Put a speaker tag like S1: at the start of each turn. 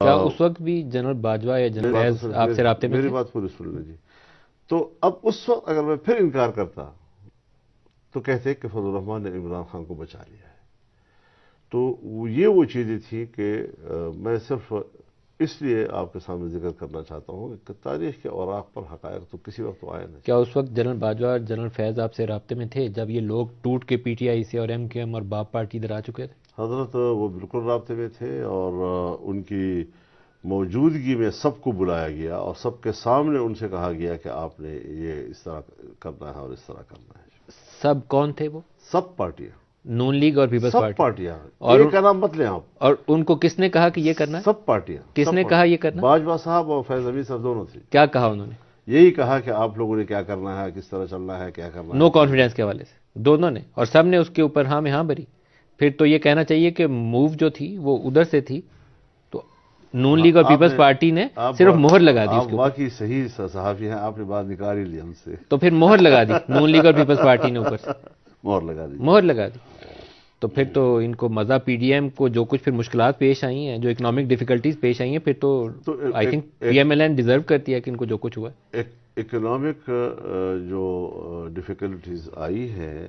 S1: کیا اس وقت بھی جنرل باجوہ یا جنرل فیض آپ سے رابطے میں
S2: میری
S1: تھے؟
S2: بات پوری سن لیں جی. تو اب اس وقت اگر میں پھر انکار کرتا تو کہتے کہ فضل الرحمان نے عمران خان کو بچا لیا ہے. تو یہ وہ چیزیں تھیں کہ میں صرف اس لیے آپ کے سامنے ذکر کرنا چاہتا ہوں کہ تاریخ کے اوراق پر حقائق تو کسی وقت تو آئے نہیں.
S1: کیا اس وقت جنرل باجوہ اور جنرل فیض آپ سے رابطے میں تھے جب یہ لوگ ٹوٹ کے پی ٹی آئی سے اور ایم کیو ایم اور باپ پارٹی ادھر آ چکے تھے؟
S2: حضرت وہ بالکل رابطے میں تھے اور ان کی موجودگی میں سب کو بلایا گیا اور سب کے سامنے ان سے کہا گیا کہ آپ نے یہ اس طرح کرنا ہے اور اس طرح کرنا ہے.
S1: سب کون تھے وہ؟
S2: سب پارٹیاں،
S1: نون لیگ اور پیپلز
S2: سب
S1: پارٹی؟
S2: پارٹیاں،
S1: اور
S2: ایک کا نام مت لیں آپ.
S1: اور ان کو کس نے کہا کہ یہ کرنا ہے؟
S2: سب پارٹیاں.
S1: کس نے کہا یہ کرنا؟
S2: باجوہ صاحب اور فیض حمید صاحب دونوں تھے.
S1: کیا کہا انہوں نے؟
S2: یہی کہا کہ آپ لوگوں نے کیا کرنا ہے، کس طرح چلنا ہے، کیا کرنا ہے.
S1: نو کانفیڈنس کے حوالے سے دونوں نے، اور سب نے اس کے اوپر ہاں میں ہاں بھری. پھر تو یہ کہنا چاہیے کہ موو جو تھی وہ ادھر سے تھی، تو نون لیگ اور پیپلز پارٹی نے صرف مہر لگا دی اس
S2: آپ
S1: کے اوپر.
S2: واقعی صحیح صحافی ہیں، آپ نے بات نکال ہی لی ہم سے.
S1: تو پھر مہر لگا دی نون لیگ اور پیپلز پارٹی نے اوپر سے
S2: مہر لگا دی.
S1: مہر لگا دی. تو پھر تو ان کو مزہ پی ڈی ایم کو جو کچھ پھر مشکلات پیش آئی ہیں، جو اکنامک ڈیفیکلٹیز پیش آئی ہیں، پھر تو I think P M L N deserve کرتی ہے کہ ان کو جو کچھ ہوا ہے.
S2: اکنامک جو ڈیفیکلٹیز آئی ہیں